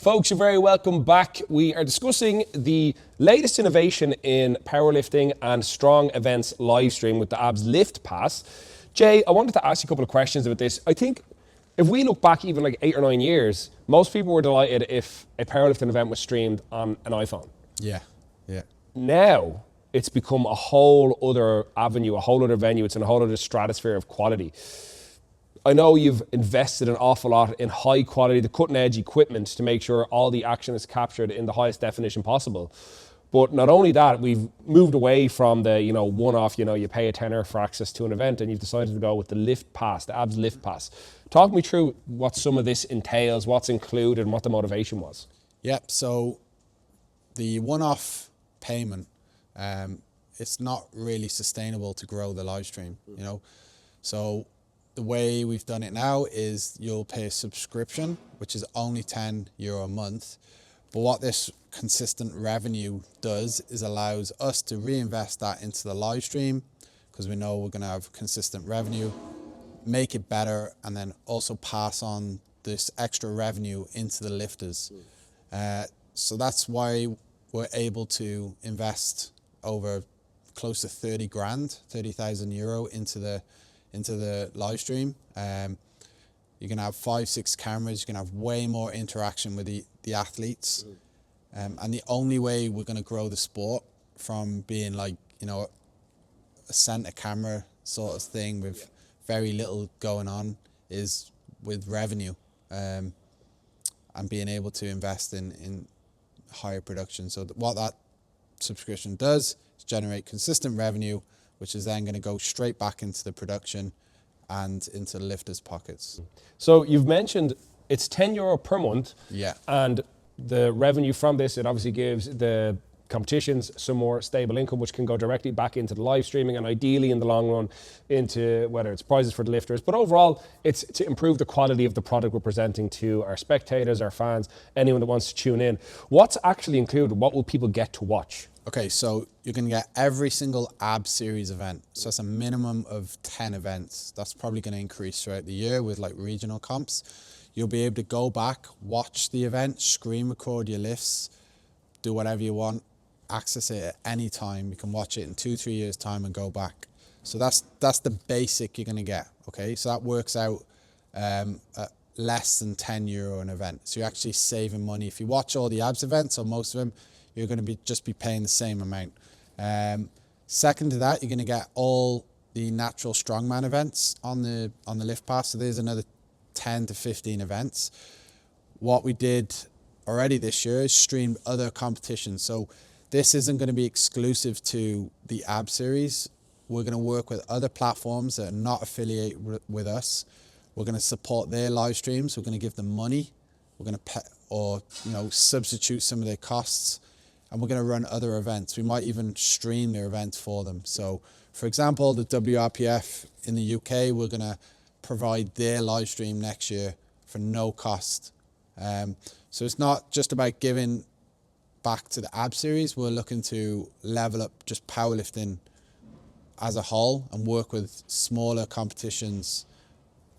Folks, you're very welcome back. We are discussing the latest innovation in powerlifting and strong events live stream with the Abs Lift Pass. Jay, I wanted to ask you a couple of questions about this. I think if we look back even like 8 or 9 years, most people were delighted if a powerlifting event was streamed on an iPhone. Yeah. Now, it's become a whole other avenue, a whole other venue. It's in a whole other stratosphere of quality. I know you've invested an awful lot in high quality, the cutting edge equipment to make sure all the action is captured in the highest definition possible. But not only that, we've moved away from the, one-off, you pay a tenner for access to an event, and you've decided to go with the Lift Pass, the Abs Lift Pass. Talk me through what some of this entails, what's included, and what the motivation was. Yep, so the one-off payment, it's not really sustainable to grow the live stream, So the way we've done it now is you'll pay a subscription, which is only €10 a month. But what this consistent revenue does is allows us to reinvest that into the live stream, because we know we're going to have consistent revenue, make it better, and then also pass on this extra revenue into the lifters. So that's why we're able to invest over close to 30 grand, €30,000 into the live stream. You're going to have 5-6 cameras. You're going to have way more interaction with the athletes. And the only way we're going to grow the sport from being like, a center camera sort of thing with very little going on is with revenue, and being able to invest in higher production. So what that subscription does is generate consistent revenue, which is then going to go straight back into the production and into the lifters' pockets. So you've mentioned it's €10 per month. Yeah. And the revenue from this, it obviously gives the competitions some more stable income, which can go directly back into the live streaming and ideally in the long run into whether it's prizes for the lifters. But overall, it's to improve the quality of the product we're presenting to our spectators, our fans, anyone that wants to tune in. What's actually included? What will people get to watch? Okay, so you're going to get every single Abs series event. So that's a minimum of 10 events. That's probably going to increase throughout the year with like regional comps. You'll be able to go back, watch the event, screen record your lifts, do whatever you want, access it at any time. You can watch it in 2-3 years time and go back. So that's the basic you're going to get. Okay, so that works out at less than €10 an event. So you're actually saving money. If you watch all the Abs events, or most of them, you're going to just be paying the same amount. Second to that, you're going to get all the natural strongman events on the Lift Pass. So there's another 10 to 15 events. What we did already this year is stream other competitions. So this isn't going to be exclusive to the Ab series. We're going to work with other platforms that are not affiliated with us. We're going to support their live streams. We're going to give them money. We're going to pay, or substitute some of their costs. And we're going to run other events. We might even stream their events for them. So, for example, the WRPF in the UK, we're going to provide their live stream next year for no cost. So it's not just about giving back to the Ab series. We're looking to level up just powerlifting as a whole and work with smaller competitions,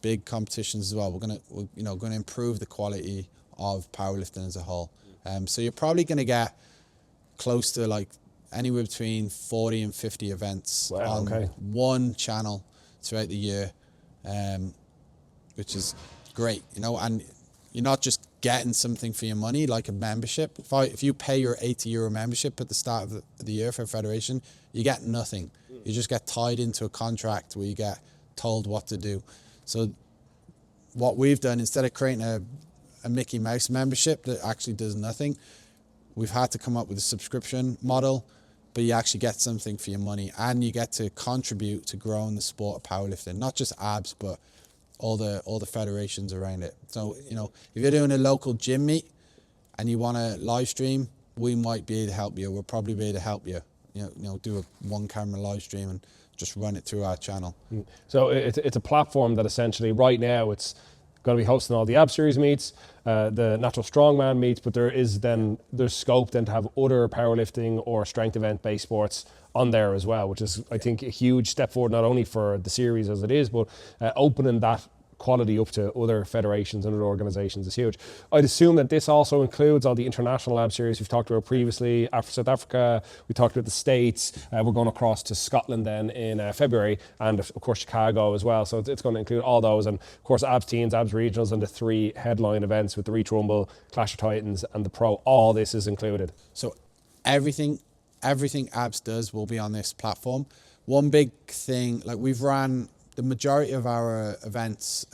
big competitions as well. We're going to improve the quality of powerlifting as a whole. So you're probably going to get close to like anywhere between 40 and 50 events on one channel throughout the year, which is great, and you're not just getting something for your money like a membership. If you pay your €80 membership at the start of the year for a federation, you get nothing. You just get tied into a contract where you get told what to do. So what we've done, instead of creating a Mickey Mouse membership that actually does nothing, we've had to come up with a subscription model, but you actually get something for your money and you get to contribute to growing the sport of powerlifting, not just Abs, but all the federations around it. So, if you're doing a local gym meet and you want to live stream, we might be able to help you. We'll probably be able to help you, do a one camera live stream and just run it through our channel. So it's a platform that essentially right now it's going to be hosting all the Ab Series meets, the natural strongman meets, but there's scope then to have other powerlifting or strength event based sports on there as well, which is I think a huge step forward not only for the series as it is, but opening that quality up to other federations and other organizations is huge. I'd assume that this also includes all the international lab series we've talked about previously, South Africa, we talked about the States, we're going across to Scotland then in February, and of course Chicago as well. So it's going to include all those, and of course Abs Teens, Abs Regionals, and the 3 headline events with the Reach Rumble, Clash of Titans, and the Pro. All this is included. So everything Abs does will be on this platform. One big thing, like we've ran the majority of our events,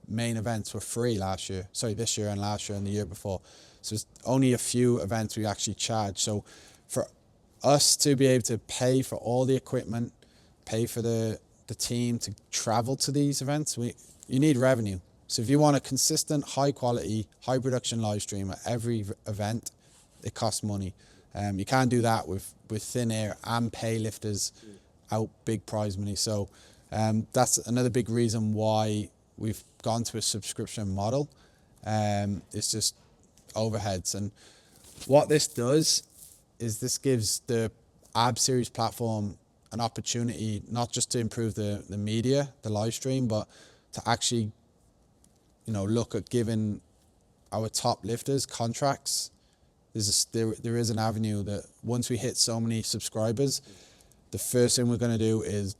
main events were free this year and last year and the year before. So there's only a few events we actually charge. So for us to be able to pay for all the equipment, pay for the team to travel to these events, you need revenue. So if you want a consistent, high quality, high production live stream at every event, it costs money. You can't do that with thin air and pay lifters out big prize money. So that's another big reason why we've gone to a subscription model. It's just overheads. And what this does is this gives the Ab Series platform an opportunity not just to improve the media, the live stream, but to actually, look at giving our top lifters contracts. There is an avenue that once we hit so many subscribers, the first thing we're going to do is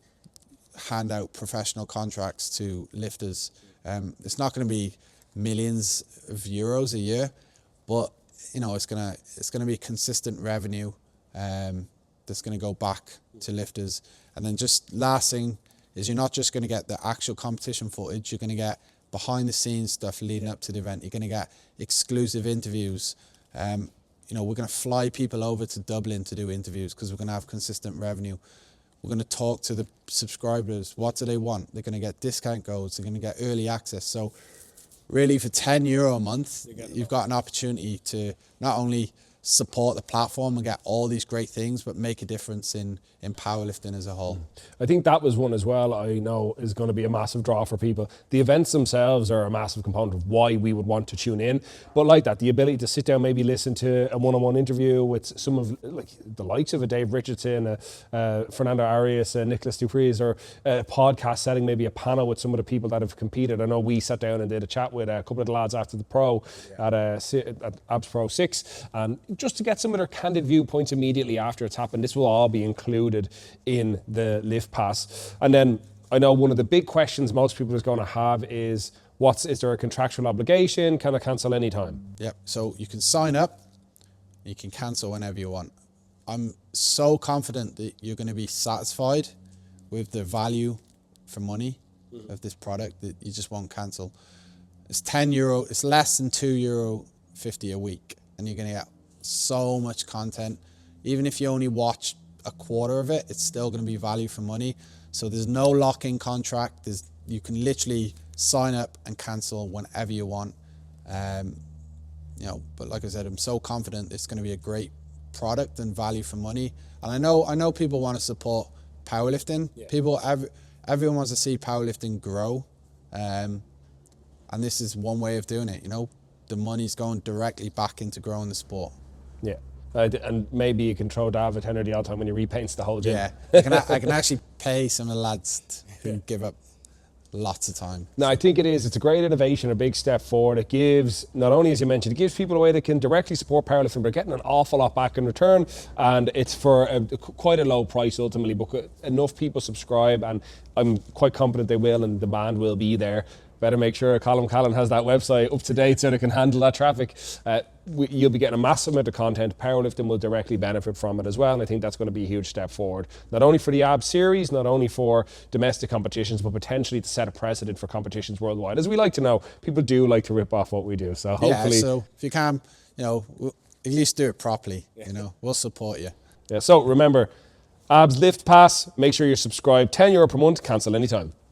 hand out professional contracts to lifters. It's not going to be millions of euros a year, but it's going to be consistent revenue that's going to go back to lifters. And then just last thing is, you're not just going to get the actual competition footage, you're going to get behind the scenes stuff leading up to the event. You're going to get exclusive interviews. We're going to fly people over to Dublin to do interviews because we're going to have consistent revenue. We're going to talk to the subscribers. What do they want? They're going to get discount codes. They're going to get early access. So really for €10 a month, you've got an opportunity to not only support the platform and get all these great things, but make a difference in powerlifting as a whole. I think that was one as well I know is going to be a massive draw for people. The events themselves are a massive component of why we would want to tune in. But like that, the ability to sit down, maybe listen to a one-on-one interview with some of the likes of a Dave Richardson, Fernando Arias, Nicholas Dupreez, or a podcast setting, maybe a panel with some of the people that have competed. I know we sat down and did a chat with a couple of the lads after the Pro at Abs Pro 6, and just to get some of their candid viewpoints immediately after it's happened. This will all be included in the Lift Pass. And then I know one of the big questions most people are going to have is, is there a contractual obligation? Can I cancel anytime? Yep. So you can sign up, you can cancel whenever you want. I'm so confident that you're going to be satisfied with the value for money of this product that you just won't cancel. It's €10. It's less than €2.50 a week, and you're going to get so much content. Even if you only watch a quarter of it, it's still going to be value for money. So there's no lock-in contract. You can literally sign up and cancel whenever you want. But like I said, I'm so confident it's going to be a great product and value for money. And I know people want to support powerlifting. Yeah. Everyone wants to see powerlifting grow. And this is one way of doing it. The money's going directly back into growing the sport. Yeah. And maybe you can throw David Henry the odd time when he repaints the whole gym. Yeah, I can actually pay some of the lads who give up lots of time. No, I think it is. It's a great innovation, a big step forward. It gives, not only as you mentioned, it gives people a way they can directly support powerlifting, but getting an awful lot back in return. And it's for quite a low price ultimately, but enough people subscribe, and I'm quite confident they will, and demand will be there. Better make sure Colin Callan has that website up to date so they can handle that traffic. You'll be getting a massive amount of content. Powerlifting will directly benefit from it as well, and I think that's going to be a huge step forward. Not only for the Ab Series, not only for domestic competitions, but potentially to set a precedent for competitions worldwide. As we like to know, people do like to rip off what we do. So hopefully... Yeah, so if you can, at least do it properly. We'll support you. Yeah. So remember, Abs Lift Pass, make sure you're subscribed. €10 per month, cancel anytime.